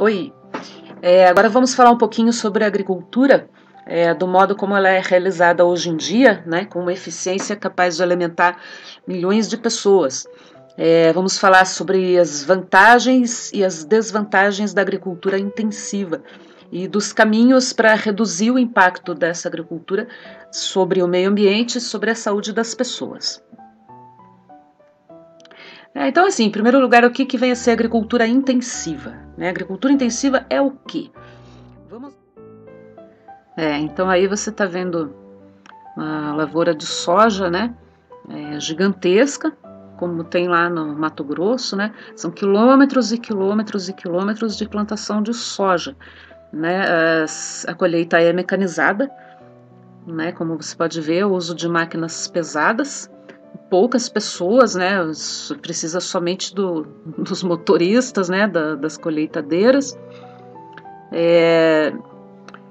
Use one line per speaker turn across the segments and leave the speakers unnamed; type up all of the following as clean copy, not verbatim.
Oi, agora vamos falar um pouquinho sobre a agricultura, do modo como ela é realizada hoje em dia, né, com uma eficiência capaz de alimentar milhões de pessoas. Vamos falar sobre as vantagens e as desvantagens da agricultura intensiva e dos caminhos para reduzir o impacto dessa agricultura sobre o meio ambiente e sobre a saúde das pessoas. Então, assim, em primeiro lugar, o que vem a ser agricultura intensiva? Né? Agricultura intensiva é o quê? Vamos... então aí você está vendo uma lavoura de soja, né? Gigantesca, como tem lá no Mato Grosso, né? São quilômetros e quilômetros e quilômetros de plantação de soja, né? A colheita é mecanizada, né? Como você pode ver, o uso de máquinas pesadas, poucas pessoas, né? Precisa somente dos motoristas, né? Das colheitadeiras.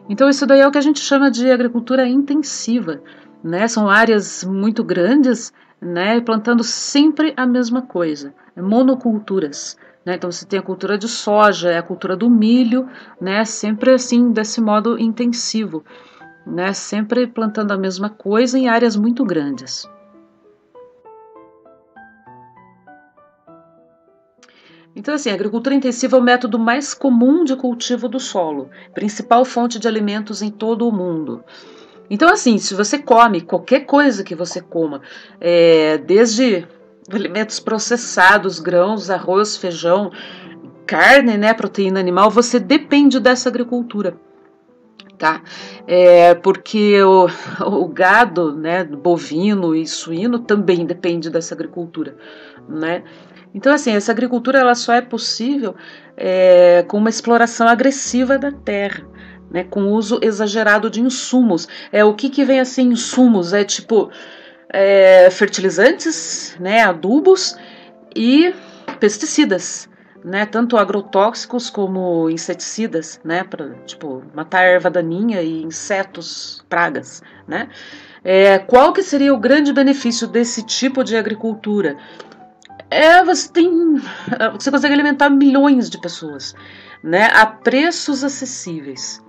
Então isso daí é o que a gente chama de agricultura intensiva, né? São áreas muito grandes, né? Plantando sempre a mesma coisa, monoculturas. Né? Então você tem a cultura de soja, a cultura do milho, né? Sempre assim desse modo intensivo, né? Sempre plantando a mesma coisa em áreas muito grandes. Então, assim, a agricultura intensiva é o método mais comum de cultivo do solo, principal fonte de alimentos em todo o mundo. Então, assim, se você come qualquer coisa que você coma, desde alimentos processados, grãos, arroz, feijão, carne, né, proteína animal, você depende dessa agricultura. Tá? Porque o gado, né, bovino e suíno também depende dessa agricultura, né? Então, assim, essa agricultura ela só é possível com uma exploração agressiva da terra, né, com o uso exagerado de insumos. O que vem a ser insumos? Tipo fertilizantes, né, adubos e pesticidas, né, tanto agrotóxicos como inseticidas, né, para tipo matar erva daninha e insetos, pragas, né? Qual que seria o grande benefício desse tipo de agricultura? Você consegue alimentar milhões de pessoas, né, a preços acessíveis.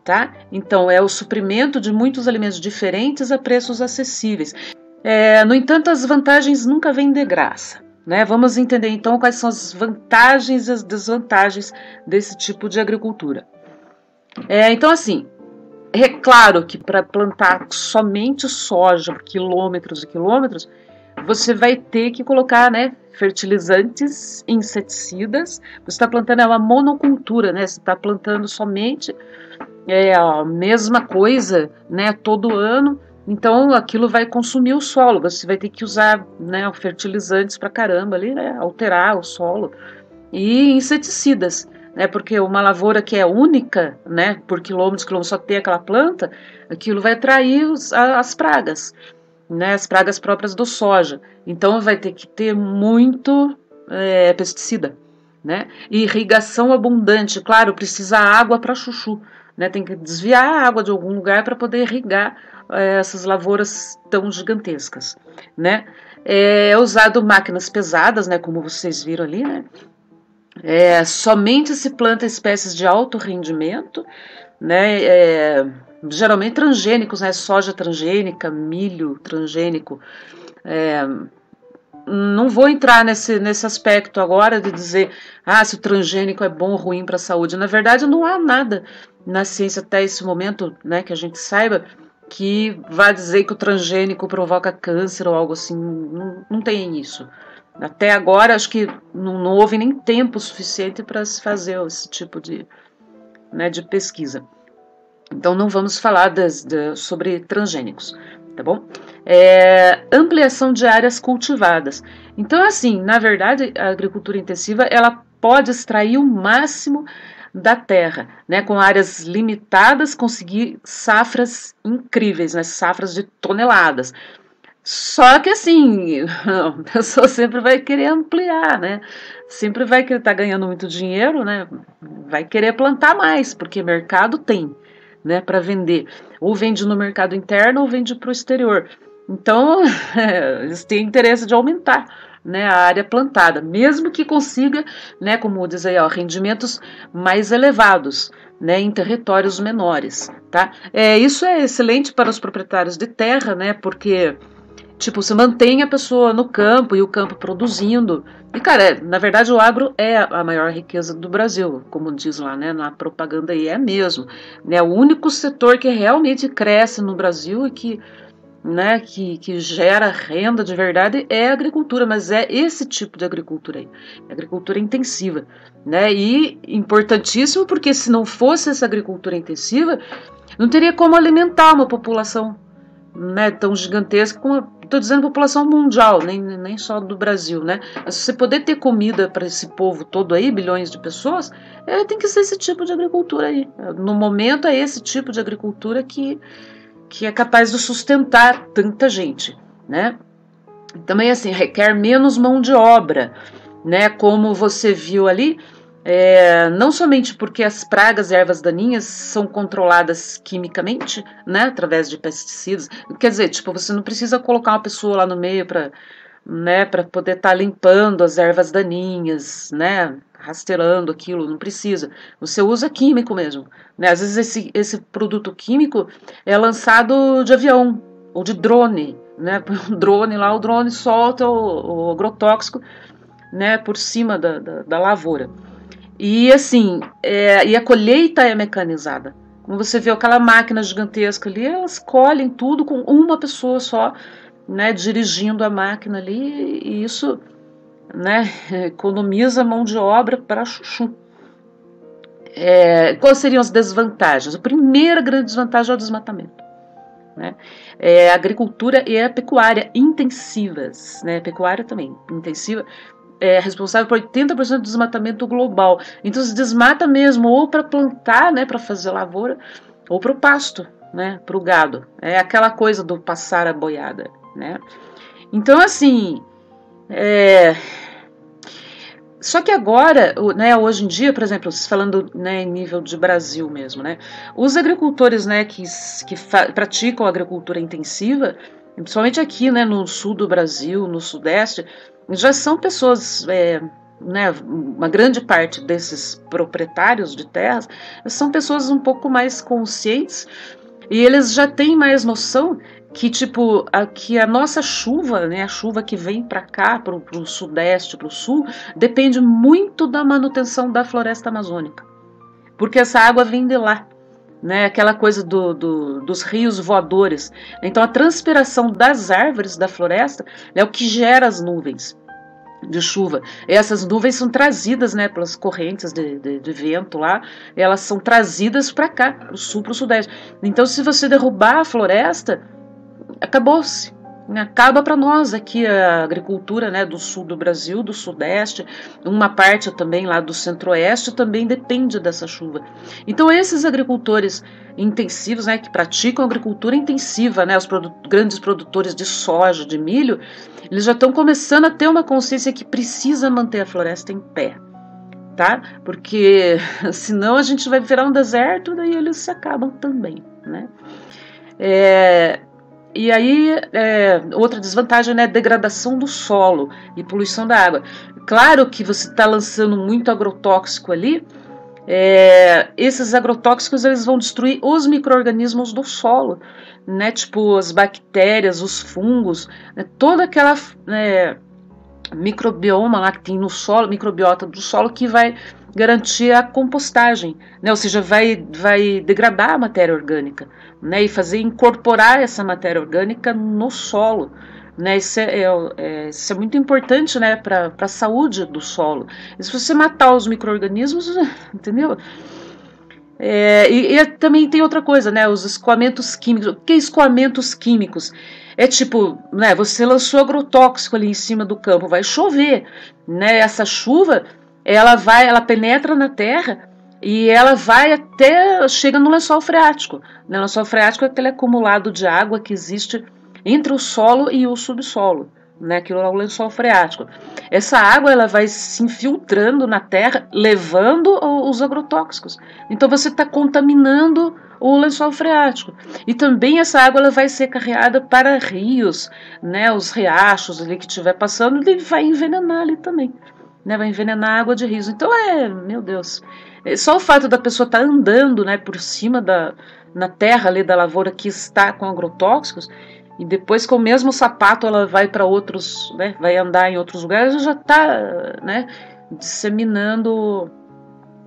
Tá? Então, é o suprimento de muitos alimentos diferentes a preços acessíveis. No entanto, as vantagens nunca vêm de graça. Né? Vamos entender então quais são as vantagens e as desvantagens desse tipo de agricultura. Então, assim, é claro que para plantar somente soja por quilômetros e quilômetros, você vai ter que colocar, né, fertilizantes, inseticidas. Você está plantando uma monocultura, né? Você está plantando somente a mesma coisa, né, todo ano. Então aquilo vai consumir o solo. Você vai ter que usar, né, fertilizantes para caramba ali, né, alterar o solo e inseticidas, né, porque uma lavoura que é única, né, por quilômetros só tem aquela planta, aquilo vai atrair as pragas. Né, as pragas próprias do soja. Então vai ter que ter muito pesticida, né? E irrigação abundante, claro, precisa água para chuchu, né? Tem que desviar a água de algum lugar para poder irrigar essas lavouras tão gigantescas, né? É usado máquinas pesadas, né? Como vocês viram ali, né? Somente se planta espécies de alto rendimento, né? Geralmente transgênicos, né? Soja transgênica, milho transgênico. Não vou entrar nesse aspecto agora de dizer se o transgênico é bom ou ruim para a saúde. Na verdade, não há nada na ciência até esse momento, né, que a gente saiba, que vá dizer que o transgênico provoca câncer ou algo assim. Não tem isso. Até agora, acho que não houve nem tempo suficiente para se fazer esse tipo de pesquisa. Então, não vamos falar sobre transgênicos, tá bom? Ampliação de áreas cultivadas. Então, assim, na verdade, a agricultura intensiva, ela pode extrair o máximo da terra, né? Com áreas limitadas, conseguir safras incríveis, né? Safras de toneladas. Só que, assim, a pessoa sempre vai querer ampliar, né? Sempre vai querer estar ganhando muito dinheiro, né? Vai querer plantar mais, porque mercado tem, né, para vender. Ou vende no mercado interno ou vende para o exterior. Então, eles têm interesse de aumentar, né, a área plantada, mesmo que consiga, né, como diz aí, ó, rendimentos mais elevados, né, em territórios menores, tá? Isso é excelente para os proprietários de terra, né, porque tipo, você mantém a pessoa no campo e o campo produzindo. E, cara, na verdade o agro é a maior riqueza do Brasil, como diz lá, né, na propaganda aí, é mesmo. É o único setor que realmente cresce no Brasil e que, né, que gera renda de verdade é a agricultura, mas é esse tipo de agricultura aí, agricultura intensiva, né, e importantíssimo porque se não fosse essa agricultura intensiva, não teria como alimentar uma população, né, tão gigantesca como, estou dizendo, população mundial, nem só do Brasil, né? Mas se você poder ter comida para esse povo todo aí, bilhões de pessoas, tem que ser esse tipo de agricultura aí. No momento é esse tipo de agricultura que é capaz de sustentar tanta gente, né? Também assim requer menos mão de obra, né? Como você viu ali. Não somente porque as pragas e ervas daninhas são controladas quimicamente, né, através de pesticidas, quer dizer, tipo, você não precisa colocar uma pessoa lá no meio para, né, para poder estar limpando as ervas daninhas, né, rastreando aquilo, não precisa, você usa químico mesmo, né, às vezes esse produto químico é lançado de avião ou de drone, né, um drone lá, o drone solta o agrotóxico, né, por cima da lavoura. E assim, e a colheita é mecanizada. Como você vê aquela máquina gigantesca ali, elas colhem tudo com uma pessoa só, né, dirigindo a máquina ali, e isso, né, economiza mão de obra para chuchu. Quais seriam as desvantagens? A primeira grande desvantagem é o desmatamento, né? A agricultura e a pecuária intensivas, né? Pecuária também intensiva. Responsável por 80% do desmatamento global. Então se desmata mesmo, ou para plantar, né, para fazer lavoura, ou para o pasto, né, para o gado. É aquela coisa do passar a boiada, né? Então assim, só que agora, né, hoje em dia, por exemplo, falando, né, em nível de Brasil mesmo, né, os agricultores, né, que praticam agricultura intensiva, principalmente aqui, né, no sul do Brasil, no sudeste, já são pessoas, né, uma grande parte desses proprietários de terras são pessoas um pouco mais conscientes e eles já têm mais noção que, tipo, que a nossa chuva, né, a chuva que vem para cá, para o sudeste, para o sul, depende muito da manutenção da floresta amazônica, porque essa água vem de lá, né, aquela coisa dos rios voadores. Então a transpiração das árvores da floresta é o que gera as nuvens de chuva. E essas nuvens são trazidas, né, pelas correntes de vento lá, elas são trazidas para cá, para o sul, para o sudeste. Então se você derrubar a floresta, acabou-se. Acaba para nós aqui a agricultura, né, do sul do Brasil, do sudeste, uma parte também lá do centro-oeste também depende dessa chuva. Então esses agricultores intensivos, né, que praticam agricultura intensiva, né, os grandes produtores de soja, de milho, eles já estão começando a ter uma consciência que precisa manter a floresta em pé, tá? Porque senão a gente vai virar um deserto, daí eles se acabam também, né? E aí, outra desvantagem, né, degradação do solo e poluição da água. Claro que você está lançando muito agrotóxico ali, esses agrotóxicos eles vão destruir os micro-organismos do solo, né, tipo as bactérias, os fungos, né, toda aquela microbioma lá que tem no solo, microbiota do solo que vai garantir a compostagem, né, ou seja, vai degradar a matéria orgânica, né, e fazer incorporar essa matéria orgânica no solo, né, isso é muito importante, né, para a saúde do solo. E se você matar os micro-organismos, entendeu? E também tem outra coisa, né, os escoamentos químicos. O que é escoamentos químicos? É tipo, né, você lançou agrotóxico ali em cima do campo, vai chover, né, essa chuva, ela penetra na terra e ela vai chega no lençol freático. O lençol freático é aquele acumulado de água que existe entre o solo e o subsolo, né, aquilo é o lençol freático. Essa água ela vai se infiltrando na terra, levando os agrotóxicos. Então você está contaminando o lençol freático. E também essa água ela vai ser carregada para rios, né, os riachos ali que estiver passando, ele vai envenenar ali também, né, vai envenenar a água de rios. Então meu Deus, só o fato da pessoa estar andando, né, por cima na terra ali da lavoura que está com agrotóxicos, e depois com o mesmo sapato ela vai para outros, né, vai andar em outros lugares, já está, né, disseminando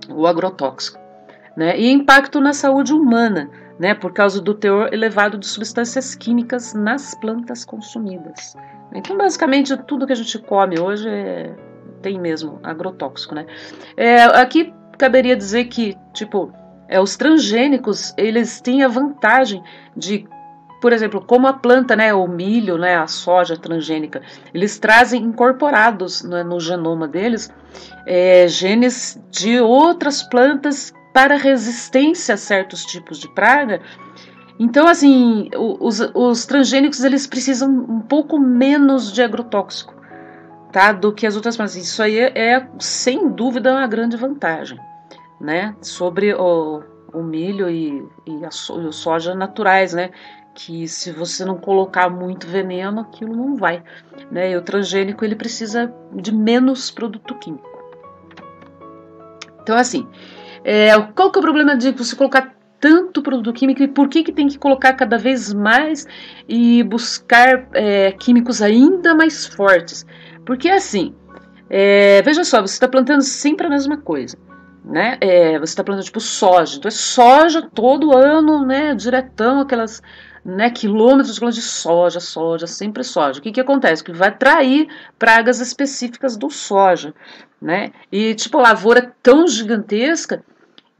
o agrotóxico, né, e impacto na saúde humana, né, por causa do teor elevado de substâncias químicas nas plantas consumidas. Então, basicamente, tudo que a gente come hoje tem mesmo agrotóxico, né. Aqui caberia dizer que, tipo, os transgênicos, eles têm a vantagem de, por exemplo, como a planta, né, o milho, né, a soja transgênica, eles trazem incorporados, né, no genoma deles genes de outras plantas para resistência a certos tipos de praga. Então, assim, os transgênicos eles precisam um pouco menos de agrotóxico, tá, do que as outras plantas. Isso aí sem dúvida uma grande vantagem, né, sobre o milho e a soja naturais, né, que se você não colocar muito veneno, aquilo não vai, né, e o transgênico ele precisa de menos produto químico. Então, assim, qual que é o problema de você colocar tanto produto químico e por que tem que colocar cada vez mais e buscar químicos ainda mais fortes? Porque, assim, veja só, você está plantando sempre a mesma coisa, né? Você está plantando tipo soja, então é soja todo ano, né? Diretão, aquelas, né, quilômetros de soja, sempre soja. O que acontece? Que vai atrair pragas específicas do soja, né? E tipo, a lavoura é tão gigantesca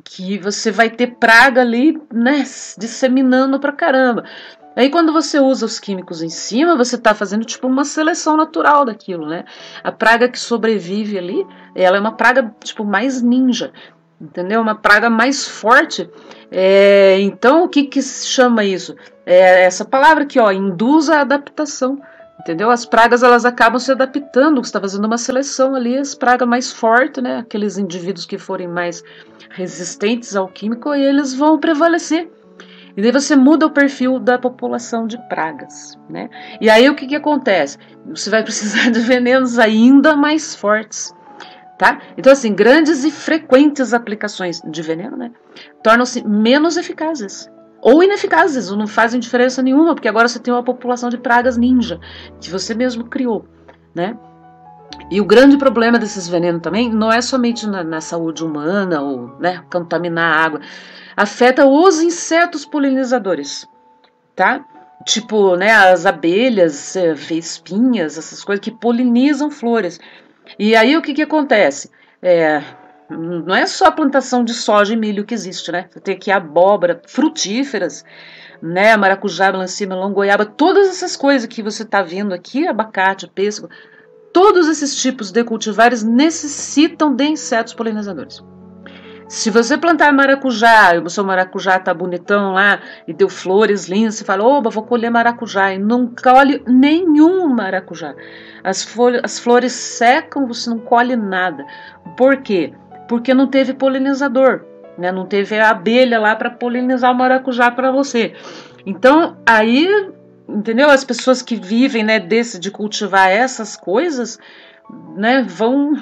que você vai ter praga ali, né, disseminando pra caramba. Aí quando você usa os químicos em cima, você está fazendo tipo uma seleção natural daquilo, né? A praga que sobrevive ali, ela é uma praga tipo mais ninja, entendeu? Uma praga mais forte. Então o que se chama isso? Essa palavra aqui, ó, induz a adaptação. Entendeu? As pragas elas acabam se adaptando, você está fazendo uma seleção ali, as pragas mais fortes, né? Aqueles indivíduos que forem mais resistentes ao químico, e eles vão prevalecer. E daí você muda o perfil da população de pragas, né? E aí o que acontece? Você vai precisar de venenos ainda mais fortes, tá? Então assim, grandes e frequentes aplicações de veneno, né, tornam-se menos eficazes ou ineficazes, ou não fazem diferença nenhuma, porque agora você tem uma população de pragas ninja que você mesmo criou, né? E o grande problema desses venenos também não é somente na saúde humana ou, né, contaminar a água, afeta os insetos polinizadores, tá? Tipo, né, as abelhas, vespinhas, essas coisas que polinizam flores. E aí o que acontece? Não é só a plantação de soja e milho que existe, né? Você tem aqui abóbora, frutíferas, né? Maracujá, melancia, melão, goiaba, todas essas coisas que você está vendo aqui, abacate, pêssego, todos esses tipos de cultivares necessitam de insetos polinizadores. Se você plantar maracujá, e o seu maracujá tá bonitão lá, e deu flores lindas, você fala, oba, vou colher maracujá, e não colhe nenhum maracujá. As flores secam, você não colhe nada. Por quê? Porque não teve polinizador, né? Não teve a abelha lá para polinizar o maracujá para você. Então, aí, entendeu? As pessoas que vivem, né, de cultivar essas coisas, né, vão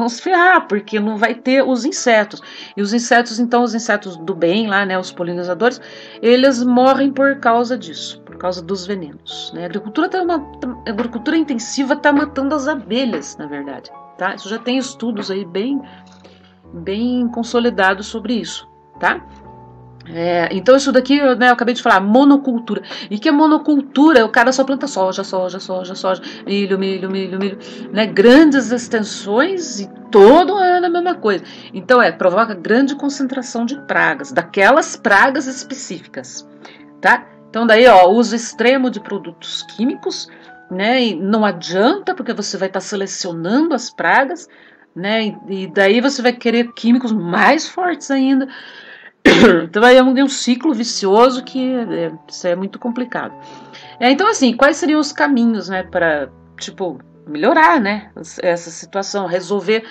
se ferrar, porque não vai ter os insetos. E os insetos, então, os insetos do bem lá, né, os polinizadores, eles morrem por causa disso, por causa dos venenos, né? A agricultura intensiva está matando as abelhas, na verdade, tá? Isso já tem estudos aí bem consolidados sobre isso, tá? Então isso daqui, né, eu acabei de falar, monocultura. E que é monocultura? O cara só planta soja, milho, né, grandes extensões e todo ano a mesma coisa. Então provoca grande concentração de pragas, daquelas pragas específicas, tá? Então daí, ó, uso extremo de produtos químicos, né, e não adianta, porque você vai estar selecionando as pragas, né, e daí você vai querer químicos mais fortes ainda. Então aí é um ciclo vicioso que isso é muito complicado. Então assim, quais seriam os caminhos, né, para, tipo, melhorar, né, essa situação, resolver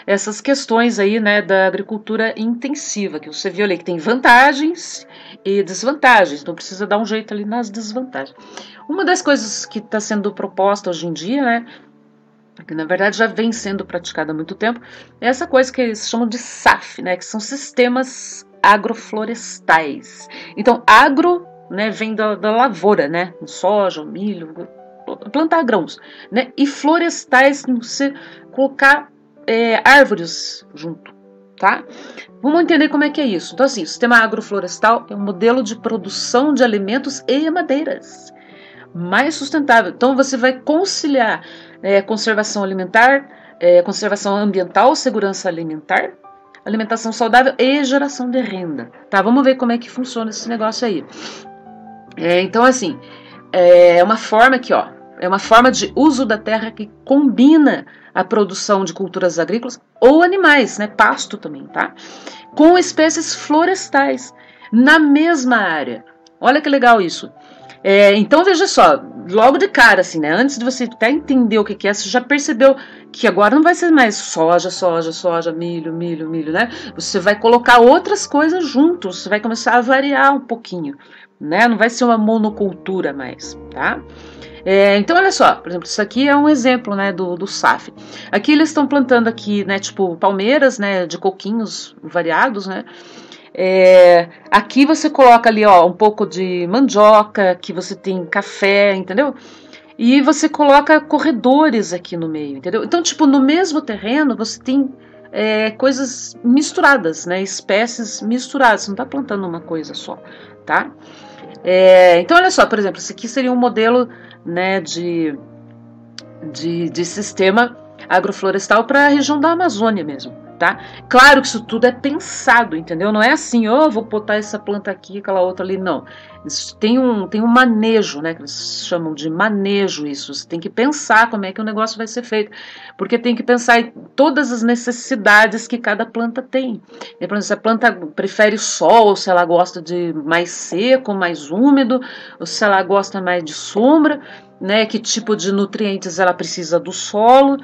essas questões aí, né, da agricultura intensiva, que você viu ali que tem vantagens e desvantagens, então precisa dar um jeito ali nas desvantagens. Uma das coisas que está sendo proposta hoje em dia, né, que na verdade já vem sendo praticada há muito tempo, é essa coisa que eles chamam de SAF, né, que são sistemas agroflorestais. Então, agro, né, vem da lavoura, né, soja, milho, plantar grãos, né, e florestais, você colocar árvores junto, tá? Vamos entender como é que é isso. Então, assim, o sistema agroflorestal é um modelo de produção de alimentos e madeiras mais sustentável. Então, você vai conciliar conservação alimentar, conservação ambiental, segurança alimentar, alimentação saudável e geração de renda. Tá? Vamos ver como é que funciona esse negócio aí. Então, assim, é uma forma aqui, ó. É uma forma de uso da terra que combina a produção de culturas agrícolas ou animais, né, pasto também, tá? Com espécies florestais na mesma área. Olha que legal isso. Então veja só, logo de cara, assim, né? Antes de você até entender o que é, você já percebeu que agora não vai ser mais soja, milho, né? Você vai colocar outras coisas juntos, você vai começar a variar um pouquinho, né? Não vai ser uma monocultura mais, tá? Então olha só, por exemplo, isso aqui é um exemplo, né, do SAF. Aqui eles estão plantando aqui, né, tipo palmeiras, né, de coquinhos variados, né. Aqui você coloca ali, ó, um pouco de mandioca, aqui você tem café, entendeu? E você coloca corredores aqui no meio, entendeu? Então, tipo, no mesmo terreno você tem coisas misturadas, né, espécies misturadas, você não está plantando uma coisa só, tá? Então, olha só, por exemplo, esse aqui seria um modelo, né, de sistema agroflorestal para a região da Amazônia mesmo, tá? Claro que isso tudo é pensado, entendeu? Não é assim, vou botar essa planta aqui, aquela outra ali, não. Isso tem um manejo, né, que eles chamam de manejo isso. Você tem que pensar como é que o negócio vai ser feito, porque tem que pensar em todas as necessidades que cada planta tem. Por exemplo, se a planta prefere sol, se ela gosta de mais seco, mais úmido, ou se ela gosta mais de sombra, né, que tipo de nutrientes ela precisa do solo,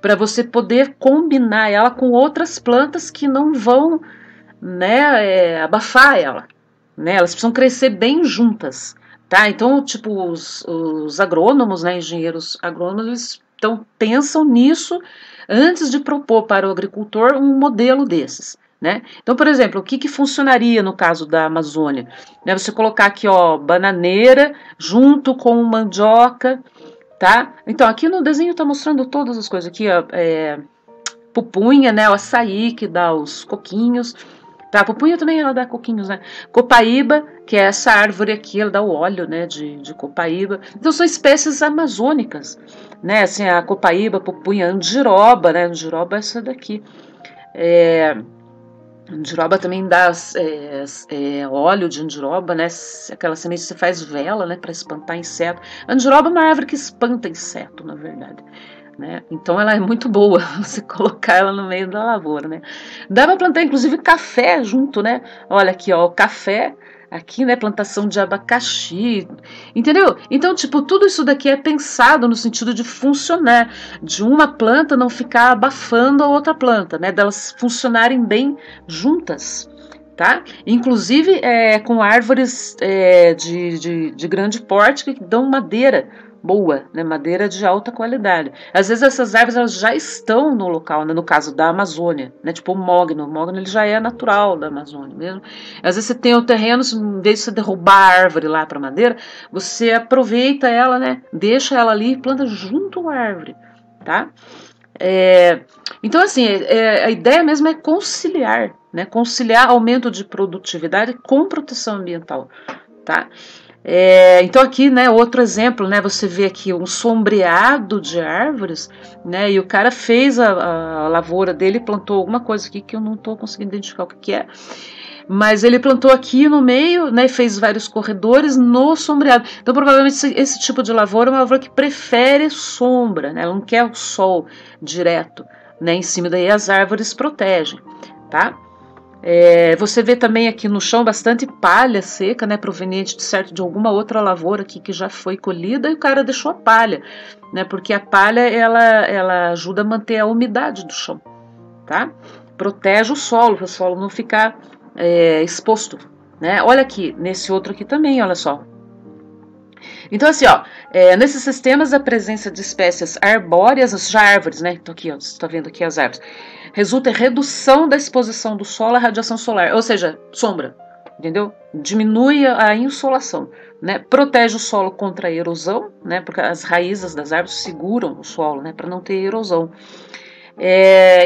para você poder combinar ela com outras plantas que não vão, né, abafar ela, né, elas precisam crescer bem juntas, tá? Então, tipo, os agrônomos, né, engenheiros agrônomos, eles pensam nisso antes de propor para o agricultor um modelo desses. Né? Então, por exemplo, o que funcionaria no caso da Amazônia? Né, você colocar aqui, ó, bananeira junto com mandioca, tá? Então, aqui no desenho está mostrando todas as coisas aqui, ó, pupunha, né, o açaí que dá os coquinhos, tá? A pupunha também ela dá coquinhos, né? Copaíba, que é essa árvore aqui, ela dá o óleo, né, de copaíba. Então, são espécies amazônicas, né? Assim, a copaíba, a pupunha, andiroba, né? Andiroba é essa daqui. Andiroba também dá óleo de andiroba, né? Aquela semente que você faz vela, né? Para espantar inseto. Andiroba é uma árvore que espanta inseto, na verdade. Né? Então ela é muito boa você colocar ela no meio da lavoura, né? Dá para plantar inclusive café junto, né? Olha aqui, ó, o café. Aqui, né, plantação de abacaxi, entendeu? Então, tipo, tudo isso daqui é pensado no sentido de funcionar, de uma planta não ficar abafando a outra planta, né, delas funcionarem bem juntas, tá? Inclusive com árvores de grande porte que dão madeira boa, né, madeira de alta qualidade. Às vezes essas árvores elas já estão no local, né, no caso da Amazônia, né, tipo o mogno ele já é natural da Amazônia mesmo. Às vezes você tem o terreno, em vez de você derrubar a árvore lá para madeira, você aproveita ela, né, deixa ela ali e planta junto à árvore, tá? Então assim, a ideia mesmo é conciliar, né, conciliar aumento de produtividade com proteção ambiental, tá? Então aqui, né, outro exemplo, né, você vê aqui um sombreado de árvores, né, e o cara fez a lavoura dele, plantou alguma coisa aqui que eu não estou conseguindo identificar o que é, mas ele plantou aqui no meio, né, fez vários corredores no sombreado. Então provavelmente esse tipo de lavoura é uma lavoura que prefere sombra, né, ela não quer o sol direto, né, em cima, daí as árvores protegem, tá? Você vê também aqui no chão bastante palha seca, né, proveniente de alguma outra lavoura aqui que já foi colhida, e o cara deixou a palha, né, porque a palha ela ajuda a manter a umidade do chão, tá? Protege o solo, para o solo não ficar exposto, né? Olha aqui, nesse outro aqui também, olha só. Então, assim, ó, nesses sistemas a presença de espécies arbóreas, já árvores, né? Então aqui, ó, você está vendo aqui as árvores, resulta em redução da exposição do solo à radiação solar, ou seja, sombra, entendeu? Diminui a insolação, né? Protege o solo contra a erosão, né? Porque as raízes das árvores seguram o solo, né? Para não ter erosão.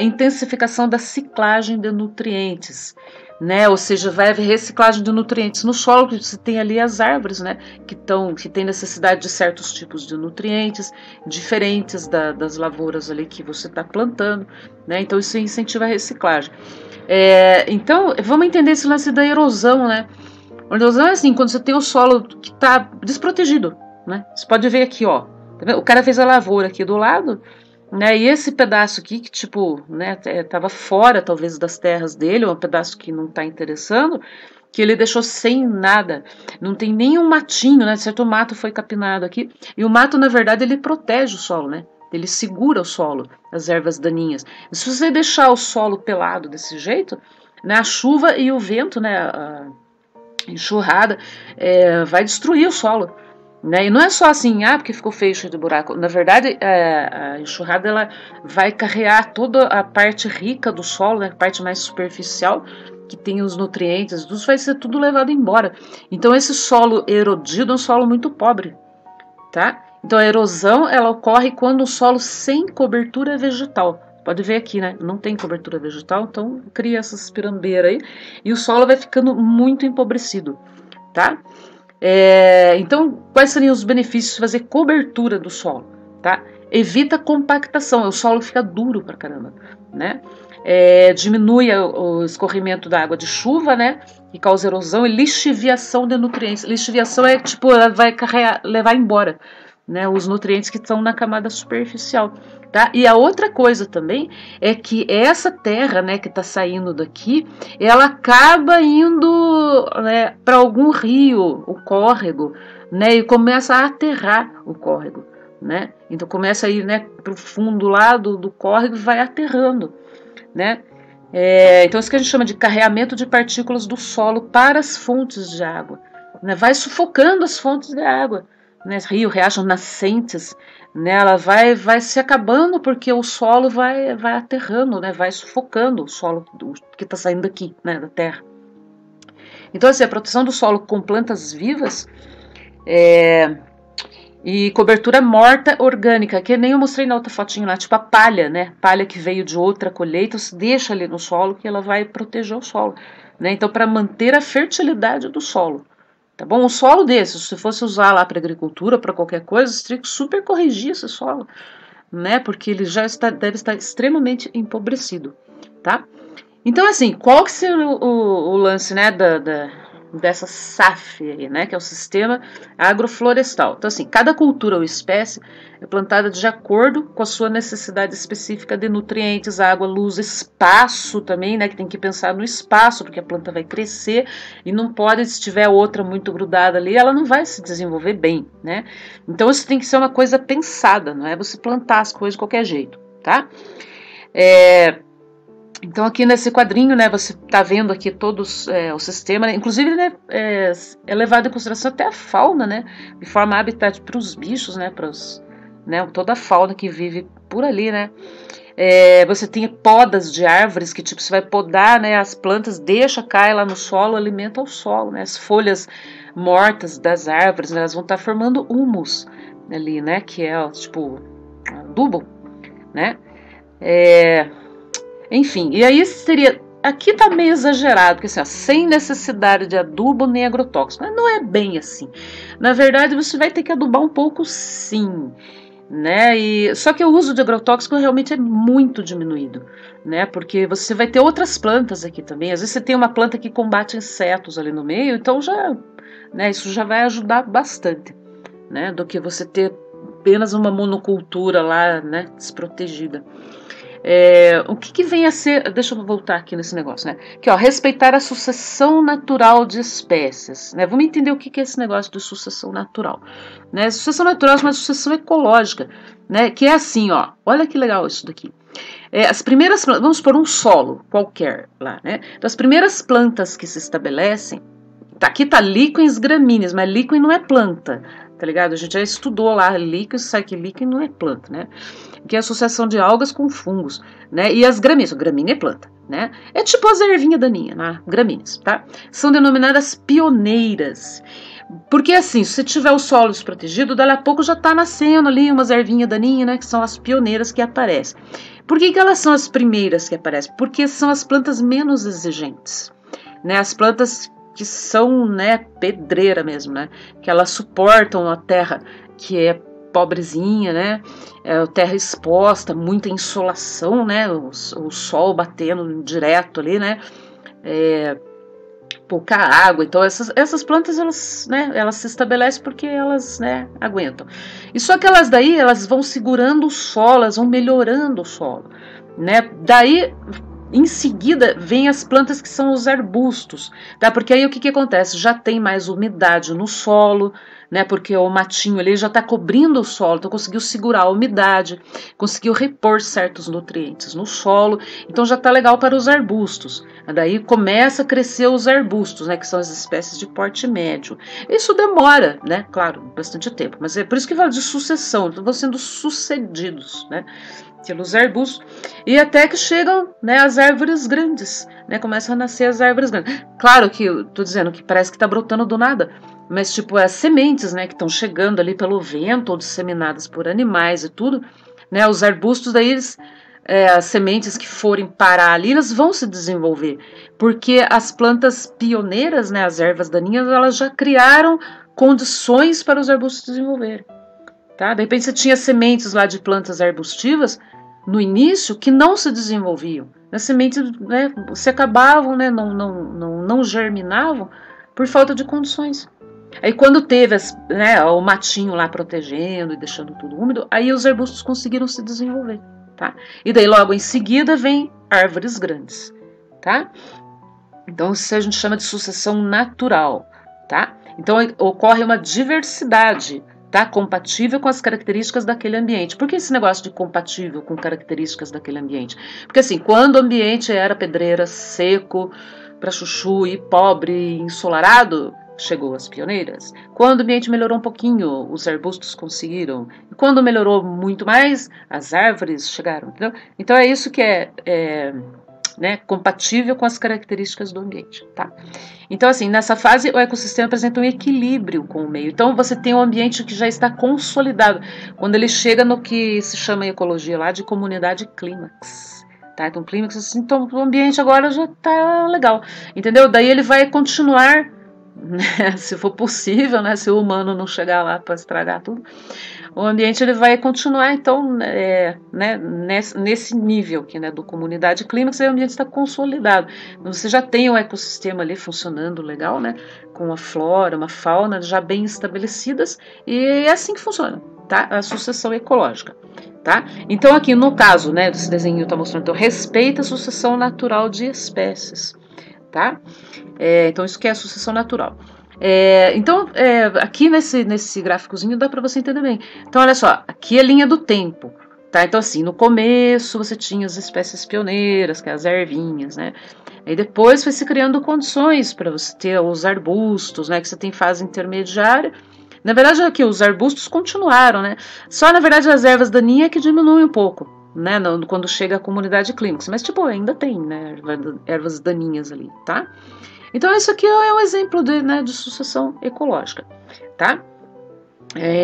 Intensificação da ciclagem de nutrientes, né? Ou seja, vai haver reciclagem de nutrientes no solo, que você tem ali as árvores, né? Que tem necessidade de certos tipos de nutrientes diferentes das lavouras ali que você está plantando, né? Então isso incentiva a reciclagem. Então vamos entender esse lance da erosão, né? A erosão é assim, quando você tem o solo que está desprotegido, né? Você pode ver aqui, ó, tá vendo? O cara fez a lavoura aqui do lado, né, e esse pedaço aqui que tipo, né, tava fora talvez das terras dele, um pedaço que não tá interessando, que ele deixou sem nada, não tem nenhum matinho, né, certo, o mato foi capinado aqui, e o mato na verdade ele protege o solo, né, ele segura o solo, as ervas daninhas. E se você deixar o solo pelado desse jeito, né, a chuva e o vento, né, a enxurrada, vai destruir o solo. Né? E não é só assim, porque ficou feio, cheio de buraco. Na verdade, a enxurrada ela vai carregar toda a parte rica do solo, né? A parte mais superficial, que tem os nutrientes, tudo vai ser tudo levado embora. Então esse solo erodido é um solo muito pobre, tá? Então a erosão ela ocorre quando o solo sem cobertura vegetal. Pode ver aqui, né? Não tem cobertura vegetal, então cria essas pirambeiras aí e o solo vai ficando muito empobrecido, tá? Então, quais seriam os benefícios de fazer cobertura do solo? Tá? Evita compactação, o solo fica duro pra caramba, né? Diminui o escorrimento da água de chuva, né? Que causa erosão e lixiviação de nutrientes. Lixiviação é tipo, ela vai levar embora, né, os nutrientes que estão na camada superficial. Tá? E a outra coisa também é que essa terra, né, que está saindo daqui, ela acaba indo, né, para algum rio, o córrego, né, e começa a aterrar o córrego. Né? Então começa a ir, né, para o fundo lá do córrego e vai aterrando. Né? Então isso que a gente chama de carreamento de partículas do solo para as fontes de água. Né? Vai sufocando as fontes de água. Né, rio, riacho, nascentes, né, ela vai se acabando porque o solo vai aterrando, né, vai sufocando o solo que está saindo daqui, né, da terra. Então, assim, a proteção do solo com plantas vivas e cobertura morta orgânica, que nem eu mostrei na outra fotinho lá, tipo a palha, né, palha que veio de outra colheita, você deixa ali no solo que ela vai proteger o solo, né, então para manter a fertilidade do solo. Tá bom? Um solo desse, se fosse usar lá para agricultura, para qualquer coisa, você teria que super corrigir esse solo, né? Porque ele já deve estar extremamente empobrecido, tá? Então, assim, qual que seria o lance, né, dessa SAF aí, né, que é o Sistema Agroflorestal? Então, assim, cada cultura ou espécie é plantada de acordo com a sua necessidade específica de nutrientes, água, luz, espaço também, né, que tem que pensar no espaço, porque a planta vai crescer e não pode, se tiver outra muito grudada ali, ela não vai se desenvolver bem, né? Então, isso tem que ser uma coisa pensada, não é você plantar as coisas de qualquer jeito, tá? Então aqui nesse quadrinho, né, você está vendo aqui todos o sistema, né, inclusive né, é levado em consideração até a fauna, né, de forma habitat para os bichos, né, toda a fauna que vive por ali, né. Você tem podas de árvores que tipo você vai podar, né, as plantas, cai lá no solo, alimenta o solo, né, as folhas mortas das árvores, né, elas vão estar formando humus ali, né, que é tipo adubo, né. Enfim, e aí seria... Aqui tá meio exagerado, porque assim, ó, sem necessidade de adubo nem agrotóxico. Mas não é bem assim. Na verdade, você vai ter que adubar um pouco sim, né? Só que o uso de agrotóxico realmente é muito diminuído, né? Porque você vai ter outras plantas aqui também. Às vezes você tem uma planta que combate insetos ali no meio, então né, isso já vai ajudar bastante, né? Do que você ter apenas uma monocultura lá, né, desprotegida. O que vem a ser... Deixa eu voltar aqui nesse negócio, né? Que, ó, respeitar a sucessão natural de espécies, né? Vamos entender o que é esse negócio de sucessão natural, né? Sucessão natural é uma sucessão ecológica, né? Que é assim, ó, olha que legal isso daqui. As primeiras plantas, vamos por um solo qualquer lá, né? Então, as primeiras plantas que se estabelecem, Aqui tá líquens gramíneas, mas líquen não é planta, tá ligado? A gente já estudou lá líquens, sabe que líquen não é planta, né? Que é a associação de algas com fungos, né? E as gramíneas, gramínea é planta, né? É tipo as ervinhas daninhas, né? Gramíneas, tá? São denominadas pioneiras. Porque assim, se você tiver o solo desprotegido, dali a pouco já tá nascendo ali umas ervinhas daninhas, né? Que são as pioneiras que aparecem. Por que elas são as primeiras que aparecem? Porque são as plantas menos exigentes, né? As plantas que são, né, pedreira mesmo, né? Que elas suportam a terra que é pobrezinha, né? Terra exposta, muita insolação, né? O sol batendo direto ali, né? Pouca água. Então essas plantas elas, né, elas se estabelecem porque elas, né, aguentam. E só que elas daí elas vão segurando o solo, elas vão melhorando o solo, né? Daí em seguida, vem as plantas que são os arbustos, tá? Porque aí o que acontece? Já tem mais umidade no solo, né? Porque o matinho ali já está cobrindo o solo, então conseguiu segurar a umidade, conseguiu repor certos nutrientes no solo, então já está legal para os arbustos. Daí começa a crescer os arbustos, né? Que são as espécies de porte médio. Isso demora, né? Claro, bastante tempo, mas é por isso que fala de sucessão, então vão sendo sucedidos, né? Pelos arbustos, e até que chegam, né, as árvores grandes, né, começam a nascer as árvores grandes. Claro que eu tô dizendo que parece que tá brotando do nada, mas tipo, as sementes, né, que estão chegando ali pelo vento ou disseminadas por animais e tudo, né, os arbustos daí, as sementes que forem parar ali, elas vão se desenvolver, porque as plantas pioneiras, né, as ervas daninhas, elas já criaram condições para os arbustos desenvolverem. Tá? De repente você tinha sementes lá de plantas arbustivas no início que não se desenvolviam. As sementes, né, se acabavam, né, não germinavam por falta de condições. Aí quando teve né, o matinho lá protegendo e deixando tudo úmido, aí os arbustos conseguiram se desenvolver. Tá? E daí logo em seguida vem árvores grandes. Tá? Então isso a gente chama de sucessão natural. Tá? Então ocorre uma diversidade, tá? Compatível com as características daquele ambiente. Por que esse negócio de compatível com características daquele ambiente? Porque assim, quando o ambiente era pedreira, seco, para chuchu e pobre, ensolarado, chegou as pioneiras. Quando o ambiente melhorou um pouquinho, os arbustos conseguiram. E quando melhorou muito mais, as árvores chegaram. Entendeu? Então é isso que né, compatível com as características do ambiente, tá? Então, assim, nessa fase o ecossistema apresenta um equilíbrio com o meio. Então, você tem um ambiente que já está consolidado, quando ele chega no que se chama em ecologia lá de comunidade clímax, tá? Então, clímax, assim, então o ambiente agora já está legal, entendeu? Daí ele vai continuar, né, se for possível, né, se o humano não chegar lá para estragar tudo, o ambiente ele vai continuar, então, né, nesse nível aqui, né, do comunidade clímax, aí o ambiente está consolidado. Então, você já tem o ecossistema ali funcionando legal, né, com a flora, uma fauna já bem estabelecidas, e é assim que funciona, tá? A sucessão ecológica, tá? Então, aqui no caso, né, desse desenho está mostrando, então, respeita a sucessão natural de espécies, tá? Então, isso que é a sucessão natural. Então, aqui nesse gráficozinho dá para você entender bem. Então, olha só, aqui é a linha do tempo, tá? Então, assim, no começo você tinha as espécies pioneiras, que é as ervinhas, né? Aí depois foi se criando condições para você ter os arbustos, né? Que você tem fase intermediária. Na verdade, aqui os arbustos continuaram, né? Só, na verdade, as ervas daninhas que diminuem um pouco, né? Quando chega a comunidade clímax. Mas, tipo, ainda tem, né? Ervas daninhas ali, tá? Então, isso aqui é um exemplo de sucessão ecológica, tá?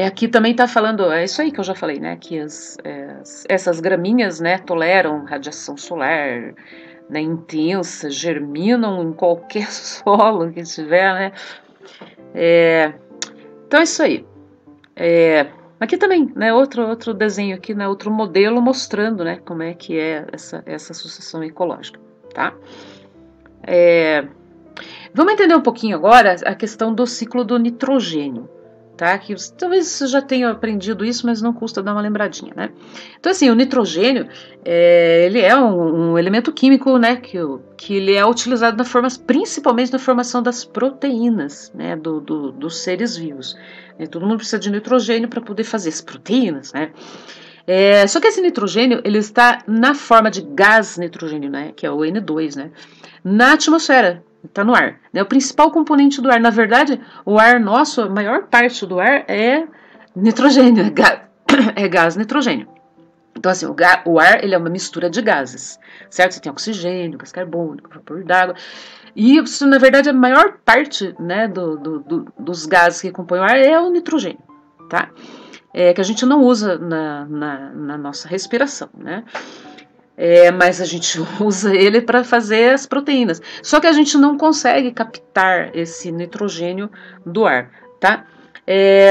Aqui também está falando, é isso aí que eu já falei, né? Que essas gramíneas, né, toleram radiação solar, né, intensa, germinam em qualquer solo que tiver, né? Então, é isso aí. Aqui também, né, outro desenho aqui, né, outro modelo mostrando, né, como é que é essa sucessão ecológica, tá? Vamos entender um pouquinho agora a questão do ciclo do nitrogênio, tá? Que talvez você já tenha aprendido isso, mas não custa dar uma lembradinha, né? Então, assim, o nitrogênio, ele é um elemento químico, né? Que ele é utilizado principalmente na formação das proteínas, né? Dos seres vivos. Todo mundo precisa de nitrogênio para poder fazer as proteínas, né? Só que esse nitrogênio, ele está na forma de gás nitrogênio, né? Que é o N2, né? Na atmosfera. Está no ar. É o principal componente do ar. Na verdade, o ar nosso, a maior parte do ar é nitrogênio, é gás nitrogênio. Então, assim, o ar ele é uma mistura de gases, certo? Você tem oxigênio, gás carbônico, vapor d'água. E isso, na verdade, a maior parte, né, dos gases que compõem o ar é o nitrogênio, tá? Que a gente não usa na nossa respiração, né? Mas a gente usa ele para fazer as proteínas. Só que a gente não consegue captar esse nitrogênio do ar, tá?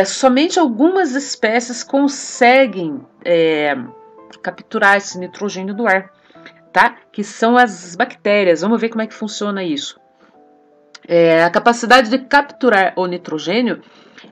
Somente algumas espécies conseguem capturar esse nitrogênio do ar, tá? Que são as bactérias. Vamos ver como é que funciona isso. A capacidade de capturar o nitrogênio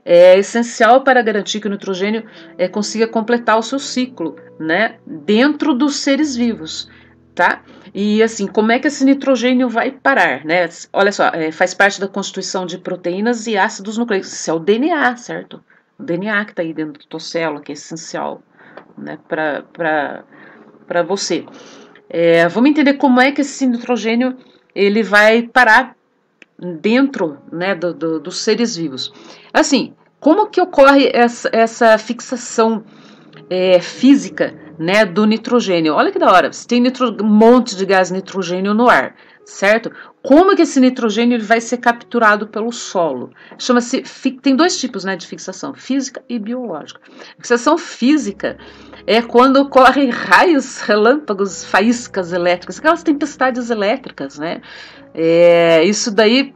é essencial para garantir que o nitrogênio consiga completar o seu ciclo, né, dentro dos seres vivos, tá? E assim, como é que esse nitrogênio vai parar, né? Olha só, faz parte da constituição de proteínas e ácidos nucleicos. Isso é o DNA, certo? O DNA que está aí dentro da tua célula, que é essencial, né, para você. Vamos entender como é que esse nitrogênio ele vai parar dentro, né, dos seres vivos. Assim, como que ocorre essa fixação física, né, do nitrogênio? Olha que da hora, você tem um monte de gás nitrogênio no ar, certo? Como que esse nitrogênio ele vai ser capturado pelo solo? Chama-se, tem dois tipos, né, de fixação, física e biológica. A fixação física é quando ocorrem raios, relâmpagos, faíscas elétricas, aquelas tempestades elétricas, né? Isso daí,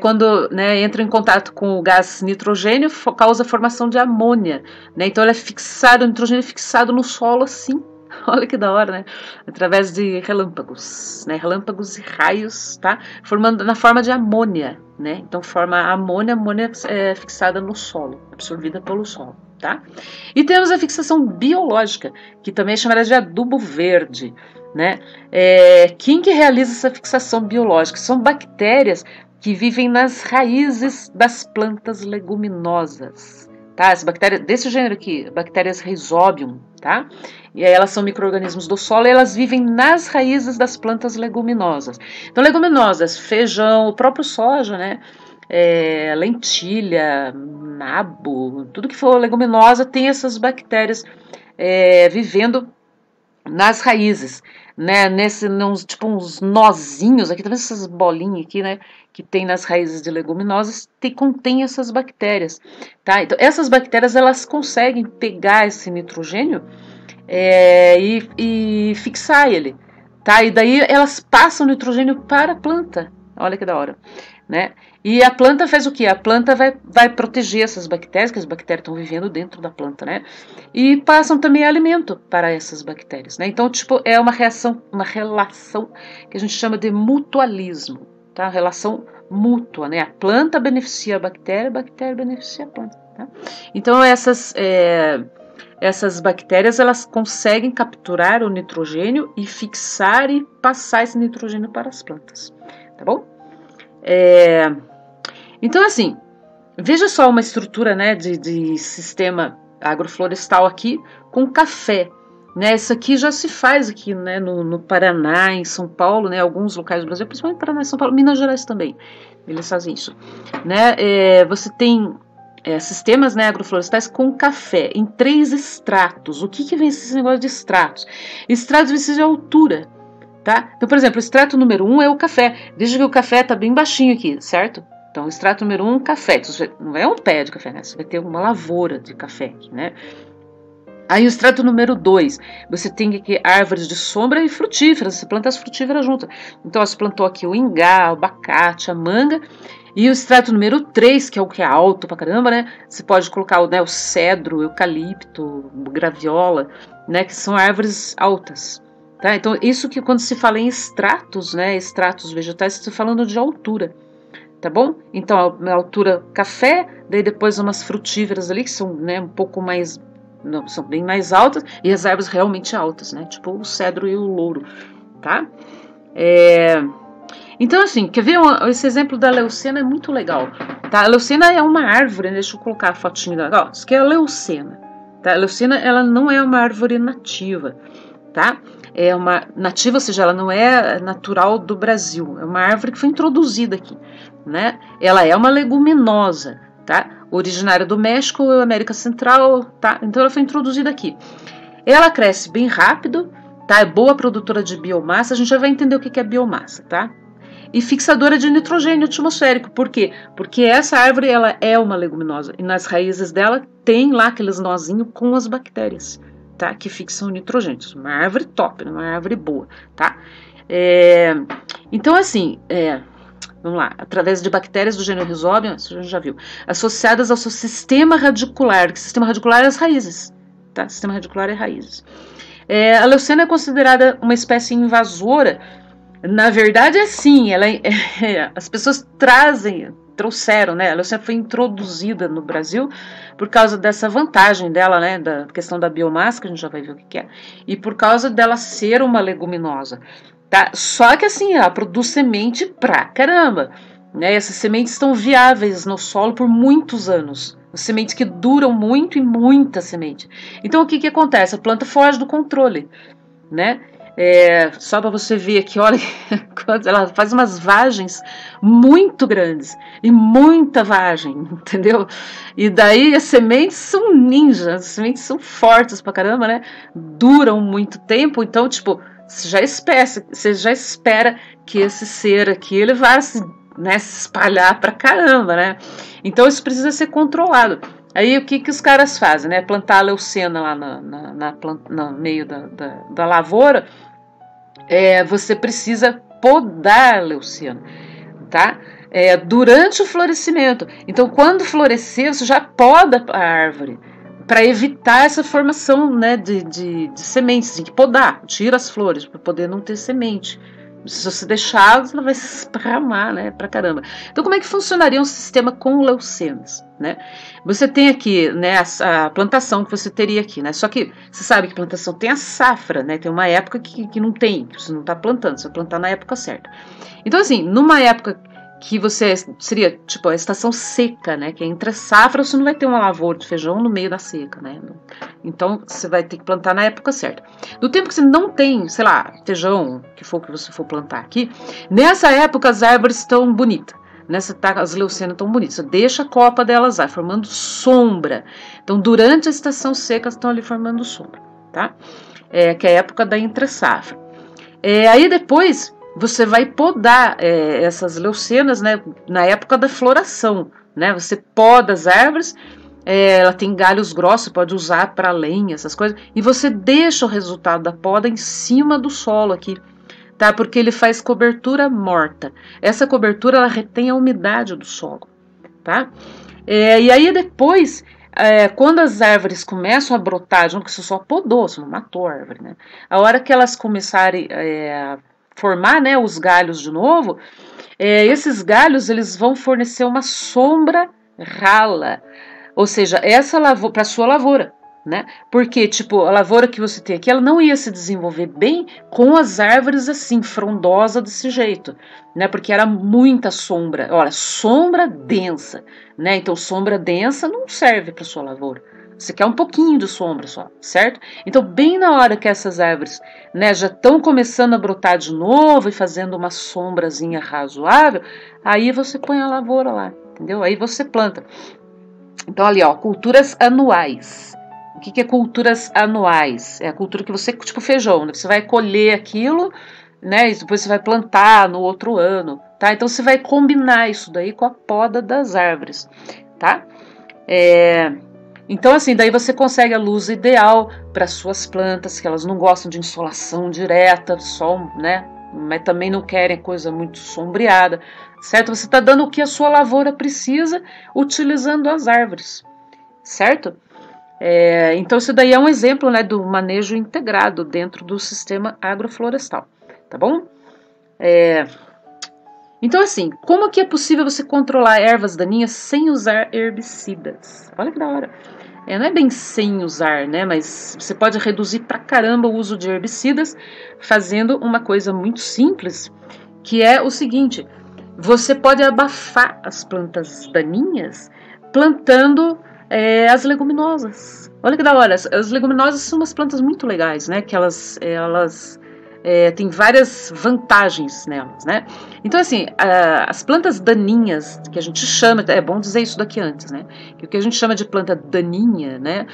quando, né, entra em contato com o gás nitrogênio, causa a formação de amônia, né? Então, ele é fixado, o nitrogênio é fixado no solo assim. Olha que da hora, né? Através de relâmpagos, né? Relâmpagos e raios, tá? Formando na forma de amônia, né? Então, forma a amônia é fixada no solo, absorvida pelo solo, tá? E temos a fixação biológica, que também é chamada de adubo verde, né? Quem que realiza essa fixação biológica? São bactérias que vivem nas raízes das plantas leguminosas, tá? As bactérias desse gênero aqui, bactérias Rhizobium, tá? E aí elas são micro-organismos do solo e elas vivem nas raízes das plantas leguminosas. Então, leguminosas, feijão, o próprio soja, né? Lentilha, nabo, tudo que for leguminosa tem essas bactérias vivendo nas raízes, né? Tipo uns nozinhos aqui, tá vendo essas bolinhas aqui, né? Que tem nas raízes de leguminosas, contém essas bactérias, tá? Então, essas bactérias, elas conseguem pegar esse nitrogênio e fixar ele, tá? E daí elas passam o nitrogênio para a planta. Olha que da hora, né? E a planta faz o quê? A planta vai proteger essas bactérias, que as bactérias estão vivendo dentro da planta, né? E passam também alimento para essas bactérias, né? Então, tipo, é uma relação que a gente chama de mutualismo, tá? Relação mútua, né? A planta beneficia a bactéria beneficia a planta, tá? Então, essas bactérias, elas conseguem capturar o nitrogênio e fixar e passar esse nitrogênio para as plantas, tá bom? Então, assim, veja só uma estrutura, né, de sistema agroflorestal aqui com café, né? Isso aqui já se faz aqui, né, no Paraná, em São Paulo, né, alguns locais do Brasil, principalmente Paraná e São Paulo, Minas Gerais também, eles fazem isso, né? Você tem sistemas, né, agroflorestais com café em 3 estratos. O que vem esse negócio de estratos? Estratos vem de altura, tá? Então, por exemplo, o estrato número 1 é o café. Veja que o café está bem baixinho aqui, certo? Então, o estrato número 1, café. Então, não é um pé de café, né? Você vai ter uma lavoura de café aqui, né? Aí, o estrato número 2, você tem aqui árvores de sombra e frutíferas. Você planta as frutíferas juntas. Então, você plantou aqui o ingá, o abacate, a manga. E o estrato número 3, que é o que é alto pra caramba, né? Você pode colocar o cedro, o eucalipto, graviola, né? Que são árvores altas. Tá? Então, isso que quando se fala em estratos, né? Estratos vegetais, você está falando de altura. Tá bom? Então, a altura café, daí depois umas frutíferas ali, que são, né, um pouco mais... Não, são bem mais altas, e as árvores realmente altas, né? Tipo o cedro e o louro, tá? Então, assim, quer ver esse exemplo da leucena é muito legal, tá? A leucena é uma árvore, né? Deixa eu colocar a fotinha dela. Ó, isso aqui é a leucena, tá? A leucena, ela não é uma árvore nativa, tá? é uma nativa, ou seja, ela não é natural do Brasil, é uma árvore que foi introduzida aqui, né? Ela é uma leguminosa, tá? Originária do México ou América Central, tá? Então ela foi introduzida aqui. Ela cresce bem rápido, tá? É boa produtora de biomassa, a gente já vai entender o que é biomassa, tá? E fixadora de nitrogênio atmosférico. Por quê? Porque essa árvore ela é uma leguminosa e nas raízes dela tem lá aqueles nozinhos com as bactérias, tá? Que fixam o nitrogênio. Uma árvore top, uma árvore boa, tá? Então, assim, vamos lá, através de bactérias do gênero Rhizobium, isso a gente já viu, associadas ao seu sistema radicular, que sistema radicular é as raízes, tá? Sistema radicular é raízes. A leucena é considerada uma espécie invasora. Na verdade, assim, as pessoas trouxeram, né? A leucena foi introduzida no Brasil por causa dessa vantagem dela, né? Da questão da biomassa, que a gente já vai ver o que é, e por causa dela ser uma leguminosa, tá? Só que assim, ela produz semente pra caramba, né? Essas sementes estão viáveis no solo por muitos anos. Sementes que duram muito e muita semente. Então, o que acontece? A planta foge do controle, né? Só para você ver aqui, olha, ela faz umas vagens muito grandes e muita vagem, entendeu? E daí as sementes são ninjas, as sementes são fortes pra caramba, né? Duram muito tempo, então, tipo, você já espera que esse ser aqui ele vai se espalhar pra caramba, né? Então isso precisa ser controlado. Aí o que os caras fazem, né? Plantar a leucena lá no meio da lavoura, você precisa podar a leucena, tá? Durante o florescimento. Então, quando florescer, você já poda a árvore para evitar essa formação, né, de sementes. Tem que podar, tira as flores para poder não ter semente. Se você deixar, ela vai se esparramar, né, pra caramba. Então, como é que funcionaria um sistema com leucenas, né? Você tem aqui, né, a plantação que você teria aqui, né? Só que você sabe que plantação tem a safra, né? Tem uma época que não tem, que você não está plantando, você vai plantar na época certa. Então, assim, numa época que você seria tipo a estação seca, né? Que é entre a safra, você não vai ter uma lavoura de feijão no meio da seca, né? Então você vai ter que plantar na época certa. No tempo que você não tem, sei lá, feijão, que for que você for plantar aqui, nessa época as árvores estão bonitas. As leucenas estão bonitas. Você deixa a copa delas lá, formando sombra. Então, durante a estação seca, estão ali formando sombra, tá? Que é a época da entre-safra. Aí depois você vai podar essas leucenas, né, na época da floração, né? Você poda as árvores, ela tem galhos grossos, pode usar para lenha, essas coisas, e você deixa o resultado da poda em cima do solo aqui, tá? Porque ele faz cobertura morta. Essa cobertura ela retém a umidade do solo, tá? E aí depois, quando as árvores começam a brotar, junto que você só podou, você não matou a árvore, né? A hora que elas começarem a formar, né, os galhos de novo, esses galhos eles vão fornecer uma sombra rala, ou seja, essa lavoura, para sua lavoura, né? Porque tipo a lavoura que você tem aqui, ela não ia se desenvolver bem com as árvores assim frondosa desse jeito, né? Porque era muita sombra, olha, sombra densa, né? Então sombra densa não serve para sua lavoura. Você quer um pouquinho de sombra só, certo? Então, bem na hora que essas árvores, né, já estão começando a brotar de novo e fazendo uma sombrazinha razoável, aí você põe a lavoura lá, entendeu? Aí você planta. Então, ali, ó, culturas anuais. O que é culturas anuais? É a cultura que você, tipo feijão, né? Você vai colher aquilo, né? E depois você vai plantar no outro ano, tá? Então, você vai combinar isso daí com a poda das árvores, tá? Então, assim, daí você consegue a luz ideal para suas plantas, que elas não gostam de insolação direta, sol, né? Mas também não querem coisa muito sombreada, certo? Você está dando o que a sua lavoura precisa, utilizando as árvores, certo? Então, isso daí é um exemplo, né, do manejo integrado dentro do sistema agroflorestal, tá bom? Então, assim, como que é possível você controlar ervas daninhas sem usar herbicidas? Olha que da hora. Não é bem sem usar, né? Mas você pode reduzir pra caramba o uso de herbicidas fazendo uma coisa muito simples, que é o seguinte: você pode abafar as plantas daninhas plantando as leguminosas. Olha que da hora. As leguminosas são umas plantas muito legais, né? Que elas tem várias vantagens nelas, né? Então, assim, as plantas daninhas, que a gente chama, é bom dizer isso daqui antes, né? Que o que a gente chama de planta daninha, né?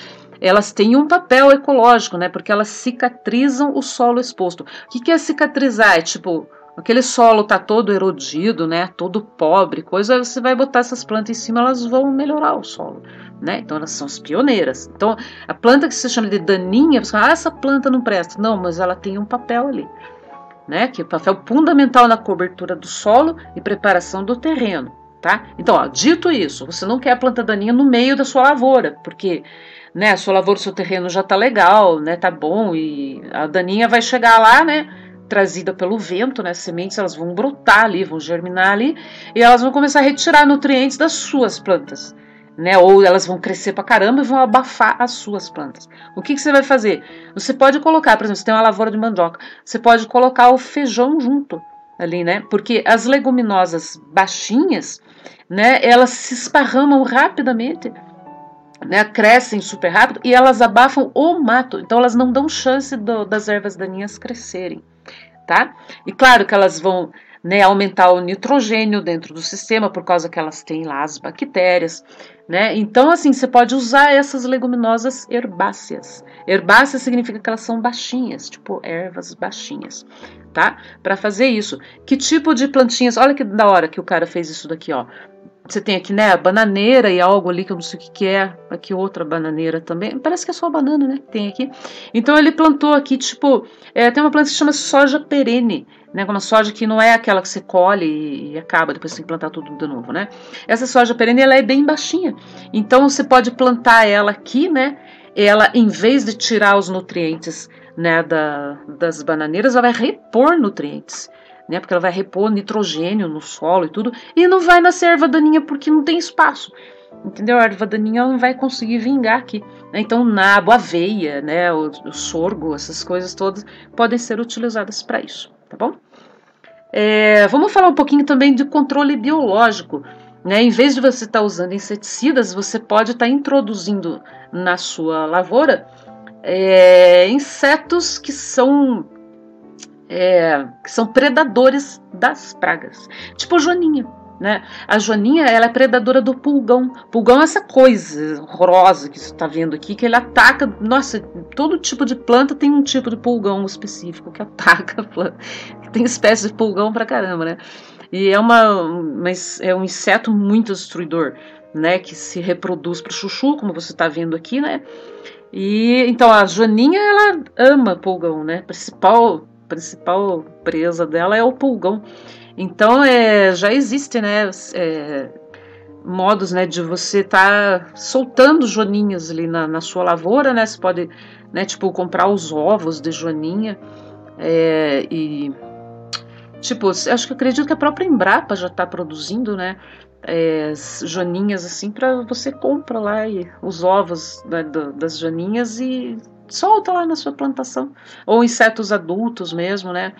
Elas têm um papel ecológico, né? Porque elas cicatrizam o solo exposto. O que é cicatrizar? É tipo, aquele solo tá todo erodido, né? Todo pobre, coisa, você vai botar essas plantas em cima, elas vão melhorar o solo, né? Então elas são as pioneiras. Então a planta que se chama de daninha, você fala, essa planta não presta. Não, mas ela tem um papel ali, né? Que é um papel fundamental na cobertura do solo e preparação do terreno, tá? Então, ó, dito isso, você não quer a planta daninha no meio da sua lavoura, porque, né, a sua lavoura, o seu terreno já tá legal, né? Tá bom, e a daninha vai chegar lá, né? Trazida pelo vento, né? As sementes elas vão brotar ali, vão germinar ali, e elas vão começar a retirar nutrientes das suas plantas, né? Ou elas vão crescer pra caramba e vão abafar as suas plantas. O que você vai fazer? Você pode colocar, por exemplo, você tem uma lavoura de mandioca, você pode colocar o feijão junto ali, né? Porque as leguminosas baixinhas, né? Elas se esparramam rapidamente, né, crescem super rápido e elas abafam o mato, então elas não dão chance das ervas daninhas crescerem, tá? E claro que elas vão, né, aumentar o nitrogênio dentro do sistema por causa que elas têm lá as bactérias, né? Então assim, você pode usar essas leguminosas herbáceas. Herbáceas significa que elas são baixinhas, tipo ervas baixinhas, tá? Para fazer isso. Que tipo de plantinhas? Olha que da hora que o cara fez isso daqui, ó. Você tem aqui, né, a bananeira e algo ali que eu não sei o que é. Aqui outra bananeira também. Parece que é só a banana, né, que tem aqui. Então ele plantou aqui, tipo, tem uma planta que se chama soja perene, né, uma soja que não é aquela que você colhe e acaba, depois você tem que plantar tudo de novo, né. Essa soja perene, ela é bem baixinha. Então você pode plantar ela aqui, né, ela, em vez de tirar os nutrientes, né, das bananeiras, ela vai repor nutrientes, né, porque ela vai repor nitrogênio no solo e tudo, e não vai nascer erva daninha porque não tem espaço, entendeu? A erva daninha não vai conseguir vingar aqui, né? Então nabo, aveia, né, o sorgo, essas coisas todas podem ser utilizadas para isso, tá bom? Vamos falar um pouquinho também de controle biológico, né? Em vez de você estar usando inseticidas, você pode estar introduzindo na sua lavoura insetos que são predadores das pragas, tipo a joaninha, né? A joaninha, ela é predadora do pulgão. Pulgão é essa coisa horrorosa que você está vendo aqui, que ele ataca, nossa, todo tipo de planta tem um tipo de pulgão específico que ataca a planta. Tem espécie de pulgão pra caramba, né? E é um inseto muito destruidor, né? Que se reproduz pro chuchu, como você está vendo aqui, né? E então a joaninha, ela ama pulgão, né? Principal presa dela é o pulgão. Então já existe, né, modos, né, de você estar soltando joaninhas ali na sua lavoura, né? Você pode, né, tipo, comprar os ovos de joaninha e tipo, acho que acredito que a própria Embrapa já está produzindo, né, joaninhas assim, para você compra lá os ovos, né, das joaninhas e solta lá na sua plantação, ou insetos adultos mesmo, né?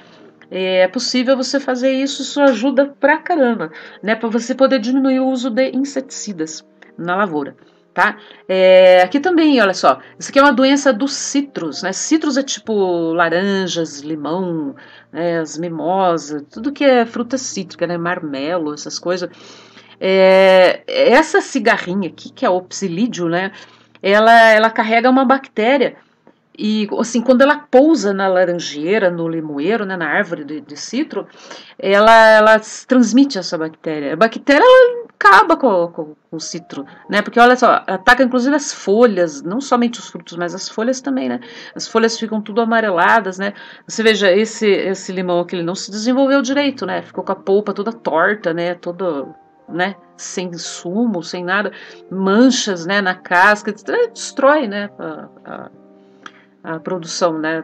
É possível você fazer isso ajuda pra caramba, né? Para você poder diminuir o uso de inseticidas na lavoura, tá? Aqui também, olha só, isso aqui é uma doença dos citros, né? Citros é tipo laranjas, limão, né? As mimosas, tudo que é fruta cítrica, né? Marmelo, essas coisas. Essa cigarrinha aqui, que é o psilídeo, né? Ela carrega uma bactéria. E assim, quando ela pousa na laranjeira, no limoeiro, né, na árvore de citro, ela transmite essa bactéria. A bactéria, ela acaba com o citro, né? Porque olha só, ataca inclusive as folhas, não somente os frutos, mas as folhas também, né? As folhas ficam tudo amareladas, né? Você veja, esse limão aqui, ele não se desenvolveu direito, né? Ficou com a polpa toda torta, né? Todo, né? Sem sumo, sem nada, manchas, né? Na casca, destrói, né? A produção, né,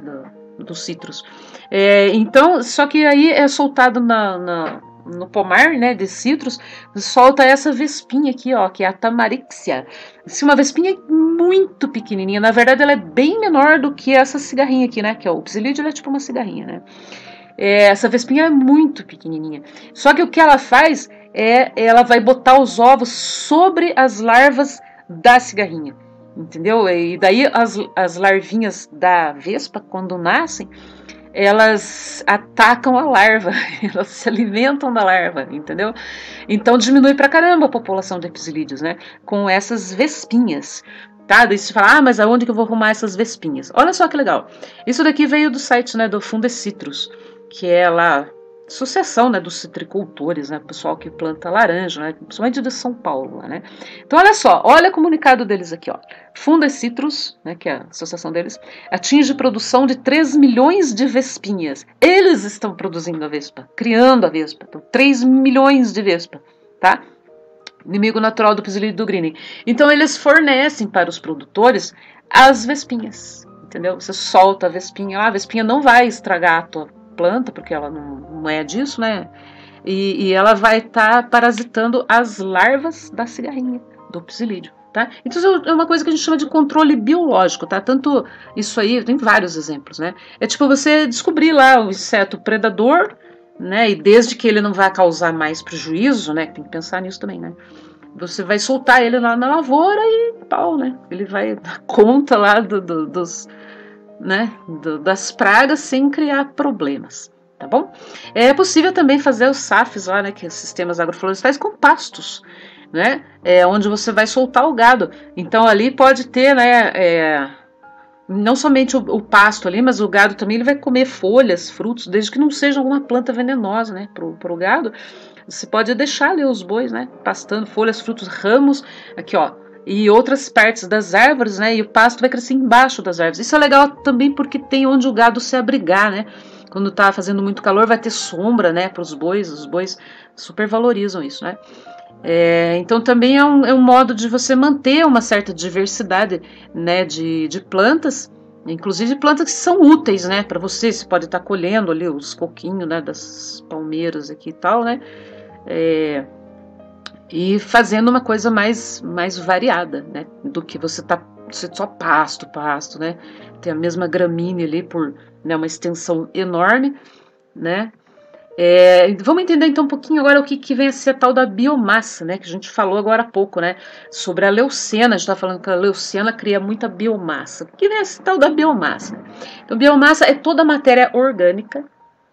dos citros. Então, só que aí é soltado no pomar, né, de citros, solta essa vespinha aqui, ó, que é a tamarixia. Uma vespinha muito pequenininha, na verdade ela é bem menor do que essa cigarrinha aqui, né, que é o psilídeo, é tipo uma cigarrinha, né. Essa vespinha é muito pequenininha. Só que o que ela faz ela vai botar os ovos sobre as larvas da cigarrinha. Entendeu? E daí as larvinhas da vespa, quando nascem, elas atacam a larva, elas se alimentam da larva, entendeu? Então diminui pra caramba a população de epsilídeos, né? Com essas vespinhas. Tá, daí você fala, mas aonde que eu vou arrumar essas vespinhas? Olha só que legal. Isso daqui veio do site, né, do Fundecitrus, que é lá associação, né, dos citricultores, né, pessoal que planta laranja, né, principalmente de São Paulo, né. Então olha só, olha o comunicado deles aqui, ó. Fundecitrus, né, que é a associação deles, atinge produção de 3 milhões de vespinhas. Eles estão produzindo a vespa, criando a vespa. Então 3 milhões de vespa, tá? Inimigo natural do psilídeo do greening. Então eles fornecem para os produtores as vespinhas, entendeu? Você solta a vespinha lá, a vespinha não vai estragar a tua planta, porque ela não é disso, né? E ela vai estar parasitando as larvas da cigarrinha, do psilídeo, tá? Então isso é uma coisa que a gente chama de controle biológico, tá? Tanto isso aí, tem vários exemplos, né? É tipo você descobrir lá o inseto predador, né? E desde que ele não vai causar mais prejuízo, né? Tem que pensar nisso também, né? Você vai soltar ele lá na lavoura e pau, né? Ele vai dar conta lá das pragas sem criar problemas, tá bom? É possível também fazer os SAFs lá, né? Que é sistemas agroflorestais com pastos, né? Onde você vai soltar o gado. Então ali pode ter, né? Não somente o pasto ali, mas o gado também ele vai comer folhas, frutos, desde que não seja alguma planta venenosa, né, pro gado. Você pode deixar ali os bois, né, pastando folhas, frutos, ramos, aqui ó, e outras partes das árvores, né, e o pasto vai crescer embaixo das árvores. Isso é legal também porque tem onde o gado se abrigar, né. Quando tá fazendo muito calor vai ter sombra, né, para os bois super valorizam isso, né. Então também é um modo de você manter uma certa diversidade, né, de plantas, inclusive plantas que são úteis, né, para você. Você pode estar colhendo ali os coquinhos, né, das palmeiras aqui e tal, né, e fazendo uma coisa mais variada, né, do que você só pasto, né, tem a mesma gramínea ali por, né, uma extensão enorme, né. Vamos entender então um pouquinho agora o que vem a ser a tal da biomassa, né, que a gente falou agora há pouco, né, sobre a leucena. A gente está falando que a leucena cria muita biomassa. O que vem a ser a tal da biomassa? Então, biomassa é toda a matéria orgânica,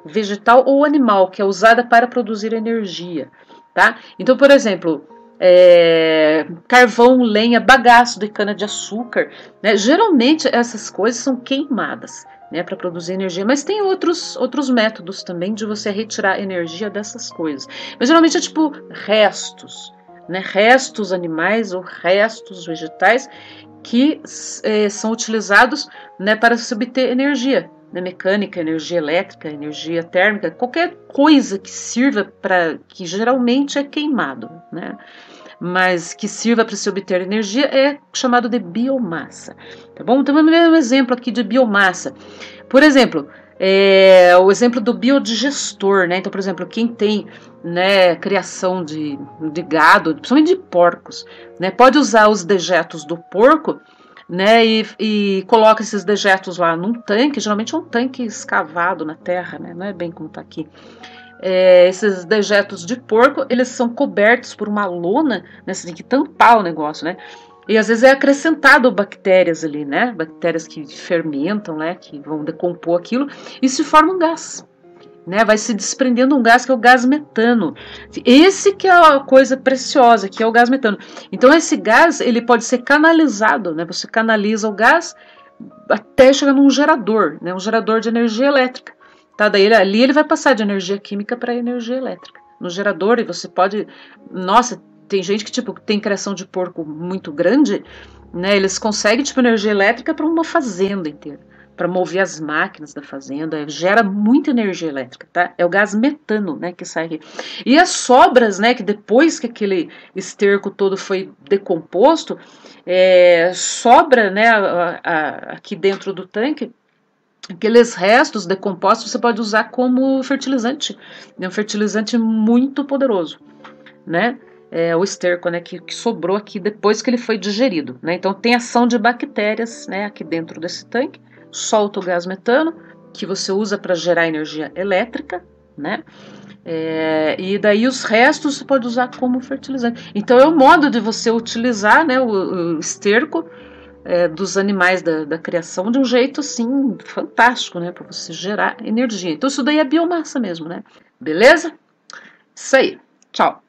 vegetal ou animal que é usada para produzir energia, tá? Então, por exemplo, carvão, lenha, bagaço de cana-de-açúcar, né, geralmente essas coisas são queimadas, né, para produzir energia, mas tem outros métodos também de você retirar energia dessas coisas. Mas geralmente é tipo restos, né, restos animais ou restos vegetais que são utilizados, né, para se obter energia, né, mecânica, energia elétrica, energia térmica, qualquer coisa que sirva para, que geralmente é queimado, né, mas que sirva para se obter energia é chamado de biomassa, tá bom? Então vamos ver um exemplo aqui de biomassa. Por exemplo, o exemplo do biodigestor, né? Então, por exemplo, quem tem, né, criação de gado, principalmente de porcos, né, pode usar os dejetos do porco, né, e coloca esses dejetos lá num tanque, geralmente é um tanque escavado na terra, né, não é bem como está aqui. Esses dejetos de porco, eles são cobertos por uma lona, né, você tem que tampar o negócio, né, e às vezes é acrescentado bactérias ali, né, bactérias que fermentam, né, que vão decompor aquilo, e se forma um gás, né, vai se desprendendo um gás que é o gás metano. Esse que é a coisa preciosa, que é o gás metano. Então esse gás, ele pode ser canalizado, né, você canaliza o gás até chegar num gerador, né, um gerador de energia elétrica. Tá, daí ali ele vai passar de energia química para energia elétrica no gerador. E você pode, nossa, tem gente que tipo tem criação de porco muito grande, né? Eles conseguem tipo energia elétrica para uma fazenda inteira, para mover as máquinas da fazenda, gera muita energia elétrica, tá? É o gás metano, né, que sai aqui. E as sobras, né, que depois que aquele esterco todo foi decomposto, sobra, né, aqui dentro do tanque. Aqueles restos decompostos você pode usar como fertilizante, é um fertilizante muito poderoso, né? O esterco, né, que sobrou aqui depois que ele foi digerido, né? Então tem ação de bactérias, né, aqui dentro desse tanque, solta o gás metano que você usa para gerar energia elétrica, né? E daí os restos você pode usar como fertilizante. Então é o modo de você utilizar, né, o esterco, dos animais da criação de um jeito assim fantástico, né, para você gerar energia. Então isso daí é biomassa mesmo, né? Beleza? Isso aí. Tchau.